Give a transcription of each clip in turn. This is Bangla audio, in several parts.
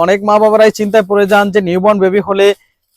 অনেক মা বাবারাই চিন্তায় পড়ে যান যে নিউবর্ন বেবি হলে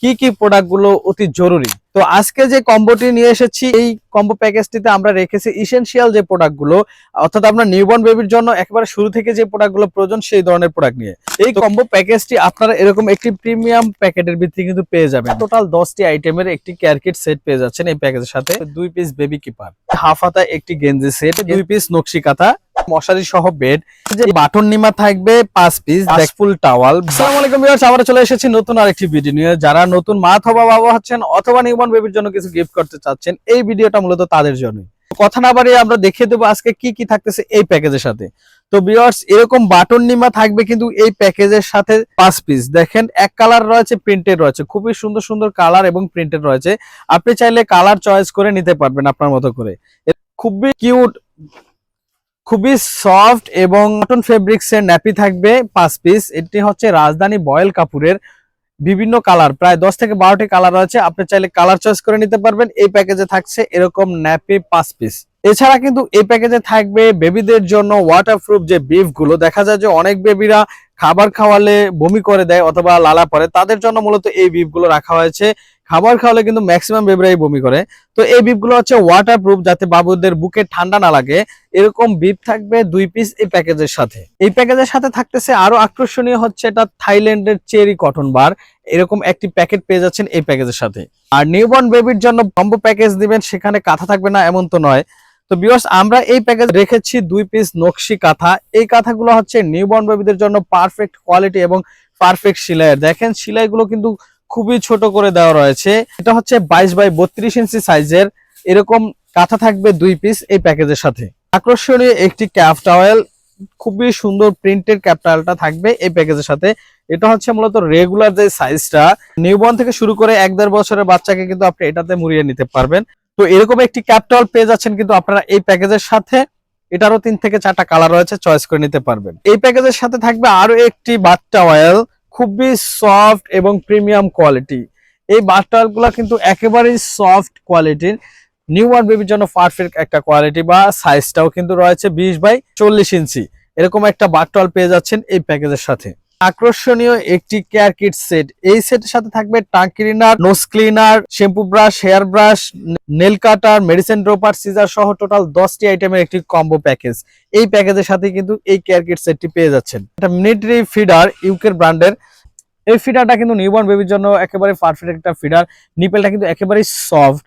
কি কি প্রোডাক্ট গুলো অতি জরুরি। তো আজকে যে কম্বোটি নিয়ে এসেছি, এই কম্বো প্যাকেজটিতে আমরা রেখেছি ইসেনশিয়াল যে প্রোডাক্ট গুলো, অর্থাৎ আপনার নিউবর্ন বেবির জন্য একেবারে শুরু থেকে যে প্রোডাক্ট গুলো প্রয়োজন সেই ধরনের প্রোডাক্ট নিয়ে এই কম্বো প্যাকেজটি আপনারা এরকম একটি প্রিমিয়াম প্যাকেটের ভিত্তি কিন্তু পেয়ে যাবেন। টোটাল 10টি আইটেমের একটি কেয়ার কিট সেট পেয়ে যাচ্ছেন এই প্যাকেজের সাথে। 2 পিস বেবি কিপার, হাফ হাতা একটি গেঞ্জি সেট, 2 পিস নকশি কাঁথা, মশারি সহ বেড, যে বাটন নিমা থাকবে 5 পিস, ফুল টাওয়াল। আসসালামু আলাইকুম ভিউয়ার্স, আমরা চলে এসেছি নতুন আরেকটি ভিডিও নিয়ে। যারা নতুন মা অথবা বাবা হচ্ছেন অথবা নিউবর্ন বেবির জন্য কিছু গিফট করতে চাচ্ছেন, এই ভিডিওটা মূলত তাদের জন্য। কথা না বাড়িয়ে আমরা দেখিয়ে দেবো আজকে কি কি থাকতেছে এই প্যাকেজের সাথে। তো ভিউয়ার্স, এরকম বাটন নিমা থাকবে কিন্তু এই প্যাকেজের সাথে 5 পিস। দেখেন, এক কালার রয়েছে, প্রিন্টেড রয়েছে, খুবই সুন্দর সুন্দর কালার এবং প্রিন্টেড রয়েছে। আপনি চাইলে কালার চয়েস করে নিতে পারবেন আপনার মতো করে। খুবই কিউট, খুবই সফট এবং কটন ফেব্রিক্স এর ন্যাপি থাকবে 5 পিস। এটি হচ্ছে রাজধানী বয়েল কাপড়ের, বিভিন্ন কালার, প্রায় 10 থেকে 12টি কালার রয়েছে। আপনি চাইলে কালার চয়েস করে নিতে পারবেন। এই প্যাকেজে থাকছে এরকম ন্যাপি 5 পিস। এছাড়া কিন্তু এই প্যাকেজে থাকবে বেবিদের জন্য ওয়াটারপ্রুফ যে বিফ গুলো। দেখা যায় যে অনেক বেবিরা খাবার খাওয়ালে বমি করে দেয় অথবা লালা পড়ে, তাদের জন্য মূলত এই বিফ গুলো রাখা হয়েছে। খাবার খাওয়ালে কিন্তু ম্যাক্সিমাম বেবিরাই বমি করে, তো এই বিফ গুলো হচ্ছে ওয়াটারপ্রুফ, যাতে বাবুদের বুকে ঠান্ডা না লাগে। এরকম বিফ থাকবে 2 পিস এই প্যাকেজের সাথে। এই প্যাকেজের সাথে থাকতেছে আরো আকর্ষণীয় হচ্ছে এটা থাইল্যান্ডের চেরি কটন বার, এরকম একটি প্যাকেট পেয়ে যাচ্ছেন এই প্যাকেজের সাথে। আর নিউবর্ন বেবির জন্য কম্বো প্যাকেজ দিবেন, সেখানে কাঁথা থাকবে না এমন তো নয়। তো ভিউয়ার্স, আমরা এই প্যাকেজ রেখেছি 2 পিস নকশি কাঁথা। এই কাঁথাগুলো হচ্ছে নিউবর্ন বেবিদের জন্য পারফেক্ট কোয়ালিটি এবং পারফেক্ট সেলাইয়ের। দেখেন, সেলাইগুলো কিন্তু খুবই ছোট করে দেওয়া রয়েছে। এটা হচ্ছে 22 বাই 32 ইঞ্চি সাইজের। এরকম কাঁথা থাকবে 2 পিস এই প্যাকেজের সাথে। আকর্ষণীয় একটি ক্যাপ টাওয়েল, খুবই সুন্দর প্রিন্টেড ক্যাপ টাওয়েলটা থাকবে এই প্যাকেজের সাথে। এটা হচ্ছে মূলত রেগুলার যে সাইজটা, নিউবর্ন থেকে শুরু করে 1-1.5 বছরের বাচ্চাকে কিন্তু আপনি এটাতে মুড়িয়ে নিতে পারবেন। তো এরকম একটি ক্যাপ টাওয়েল পেয়ে যাচ্ছেন কিন্তু আপনারা এই প্যাকেজের সাথে। এটারও 3 থেকে 4টা কালার রয়েছে, চয়েস করে নিতে পারবেন। এই প্যাকেজের সাথে থাকবে আরো একটি বাথ টাওয়েল, খুবই সফট এবং প্রিমিয়াম কোয়ালিটি। এই বাথ টাওয়েল গুলা কিন্তু একেবারেই সফট কোয়ালিটির, নিউবর্ন বেবির জন্য পারফেক্ট একটা কোয়ালিটি। বা সাইজটাও কিন্তু রয়েছে 20 বাই 40 ইঞ্চি। এরকম একটা বাথ টাওয়েল পেয়ে যাচ্ছেন এই প্যাকেজের সাথে। আকর্ষণীয় একটি কেয়ার কিট সেট, এই সেটের সাথে থাকবে tongue cleaner, nose cleaner, shampoo brush, hair brush, nail cutter, medicine dropper, scissor সহ টোটাল 10টি আইটেমের একটি কম্বো প্যাকেজ। এই প্যাকেজের সাথে কিন্তু এই কেয়ার কিট সেটটি পেয়ে যাচ্ছেন। এটা মিলিটারি ফিডার, ইউকের ব্র্যান্ডের। এই ফিডারটা কিন্তু নিউবর্ন বেবির জন্য একেবারে পারফেক্ট একটা ফিডার। নিপেলটা কিন্তু একেবারেই সফট,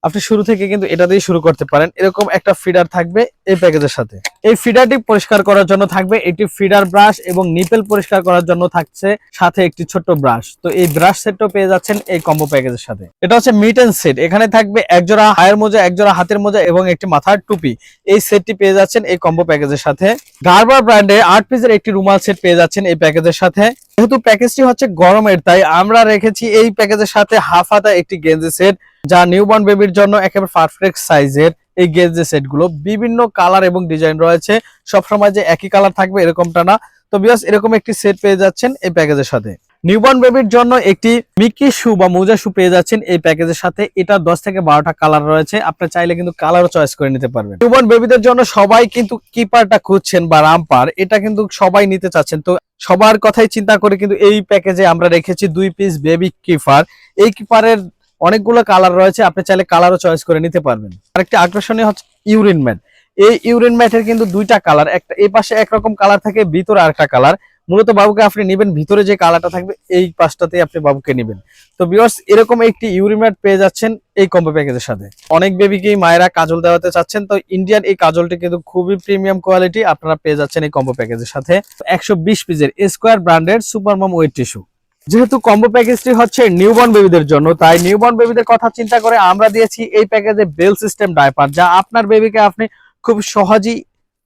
আপনি শুরু থেকে কিন্তু এটা দিয়ে শুরু করতে পারেন। এরকম একটা ফিডার থাকবে এই প্যাকেজের সাথে। এই ফিডারটি পরিষ্কার করার জন্য থাকবে একটি ফিডার ব্রাশ এবং নিপেল পরিষ্কার করার জন্য থাকছে সাথে একটি ছোট্ট ব্রাশ। তো এই ব্রাশ সেটটাও পেয়ে যাচ্ছেন এই কম্বো প্যাকেজের সাথে। এটা হচ্ছে মিটেন সেট, এখানে থাকবে একজোড়া হায়ের মোজা, একজোড়া হাতের মোজা এবং একটি মাথার টুপি। এই সেটটি পেয়ে যাচ্ছেন এই কম্বো প্যাকেজের সাথে। গার্বার ব্র্যান্ডের 8 পিসের একটি রুমাল সেট পেয়ে যাচ্ছেন এই প্যাকেজের সাথে। যেহেতু প্যাকেজটি হচ্ছে গরমের, তাই আমরা রেখেছি এই প্যাকেজের সাথে হাফ হাতা একটি গেঞ্জি সেট, যা নিউবর্ন বেবির জন্য একেবারে পারফেক্ট সাইজের। এই গেঞ্জি সেট গুলো বিভিন্ন কালার এবং ডিজাইন রয়েছে, সবসময় যে একই কালার থাকবে এরকমটা না। তো ভিউয়ার্স, এরকম একটি সেট পেয়ে যাচ্ছেন এই প্যাকেজের সাথে। নিউবর্ন বেবির জন্য একটি মিকি শু বা মোজা শু পেয়ে যাচ্ছেন এই প্যাকেজের সাথে। এটা 10 থেকে 12টা কালার রয়েছে, আপনি চাইলে কিন্তু কালারও চয়েস করে নিতে পারবেন। নিউবর্ন বেবিদের জন্য সবাই কিন্তু কিপারটা খুঁজছেন বা রামপার, এটা কিন্তু সবাই নিতে চাচ্ছেন। তো সবার কথাই চিন্তা করে কিন্তু এই প্যাকেজে আমরা রেখেছি 2 পিস বেবি কিপার। এই কিপারের অনেকগুলো কালার রয়েছে, আপনি চাইলে কালারও চয়েস করে নিতে পারবেন। আরেকটি আকর্ষণীয় হচ্ছে ইউরিন ম্যাট। এই ইউরিন ম্যাটের কিন্তু 2টা কালার, একটা এই পাশে একরকম কালার থাকে, ভিতরে আরেকটা কালার। মূলত বাবুকে আপনি নেবেন, ভিতরে যে কালারটা থাকবে এই পাশটাতেই আপনি বাবুকে নেবেন। তো ভিউয়ার্স, এরকম একটি ইউরিন ম্যাট পেয়ে যাচ্ছেন এই কম্বো প্যাকেজের সাথে। অনেক বেবিকেই মায়েরা কাজল দেওয়াতে চাচ্ছেন, তো ইন্ডিয়ান এই কাজলটি কিন্তু খুবই প্রিমিয়াম কোয়ালিটি, আপনারা পেয়ে যাচ্ছেন এই কম্বো প্যাকেজের সাথে। 120 পিসের স্কোয়ার ব্র্যান্ডের সুপার মম ওয়েট টিস্যু। যেহেতু কম্বো প্যাকেজটি হচ্ছে নিউবর্ন বেবিদের জন্য, তাই নিউবর্ন বেবিদের কথা চিন্তা করে আমরা দিয়েছি এই প্যাকেজে বেল সিস্টেম ডায়পার, যা আপনার বেবিকে আপনি খুব সহজেই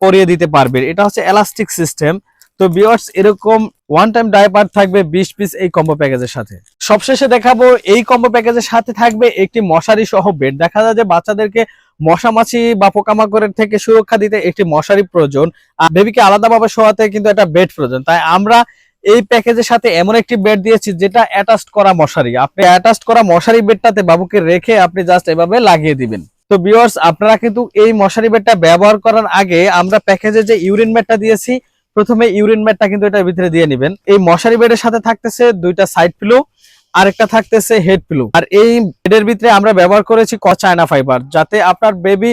পরিয়ে দিতে পারবেন। এটা হচ্ছে এলাস্টিক সিস্টেম। তো ভিউয়ার্স, এরকম ওয়ান টাইম ডায়পার থাকবে 20 পিস এই কম্বো প্যাকেজের সাথে। সবশেষে দেখাবো এই কম্বো প্যাকেজের সাথে থাকবে একটি মশারি সহ বেড। দেখা যায় যে বাচ্চাদেরকে মশামাছি বা পোকামাকড়ের থেকে সুরক্ষা দিতে একটি মশারি প্রয়োজন, আর বেবিকে আলাদাভাবে শোয়াতে কিন্তু একটা বেড প্রয়োজন। তাই আমরা এই প্যাকেজের সাথে এমন একটি বেড দিয়েছি যেটা অ্যাটাচড করা মশারি। আপনি অ্যাটাচড করা মশারি বেডটাতে বাবুকে রেখে আপনি জাস্ট এভাবে লাগিয়ে দিবেন। তো ভিউয়ার্স, আপনারা কিন্তু এই মশারি বেডটা ব্যবহার করার আগে আমরা প্যাকেজে যে ইউরিন ম্যাটটা দিয়েছি প্রথমে ইউরিন ম্যাটটা কিন্তু এটার ভিতরে দিয়ে নেবেন। এই মশারি বেডের সাথে থাকতেছে দুইটা সাইড পিলো, আরেকটা থাকতেছে হেড পিলো। আর এই বেডের ভিতরে আমরা ব্যবহার করেছি চায়না ফাইবার, যাতে আপনার বেবি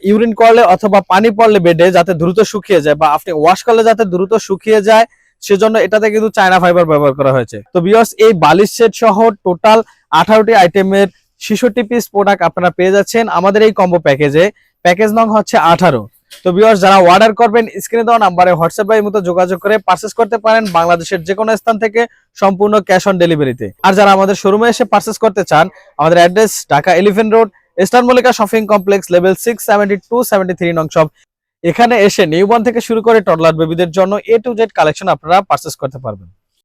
ইউরিন করলে অথবা পানি পড়লে বেডে যাতে দ্রুত শুকিয়ে যায়, বা আপনি ওয়াশ করলে যাতে দ্রুত শুকিয়ে যায়, সেজন্য এটাতে কিন্তু চায়না ফাইবার ব্যবহার করা হয়েছে। তো ভিউয়ার্স, এই বালিশ সেট সহ টোটাল 18টি আইটেমের 66 পিস প্রোডাক্ট আপনারা পেয়ে যাচ্ছেন আমাদের এই কম্বো প্যাকেজে। প্যাকেজ নং হচ্ছে 18। তো ভিউয়ার্স, যারা অর্ডার করবেন স্ক্রিনে দেওয়া নাম্বারে হোয়াটসঅ্যাপ বা ইমোতে যোগাযোগ করে পারচেজ করতে পারেন বাংলাদেশের যে কোনো স্থান থেকে, সম্পূর্ণ ক্যাশ অন ডেলিভারিতে। আর যারা আমাদের শোরুমে এসে পারচেজ করতে চান, আমাদের address Dhaka elephant road, star Mallika shopping complex, level 672-73 নং শপ। এখানে এসে নিউবর্ন থেকে শুরু করে টডলার বেবিদের জন্য A to Z কালেকশন আপনারা পারচেজ করতে পারবেন।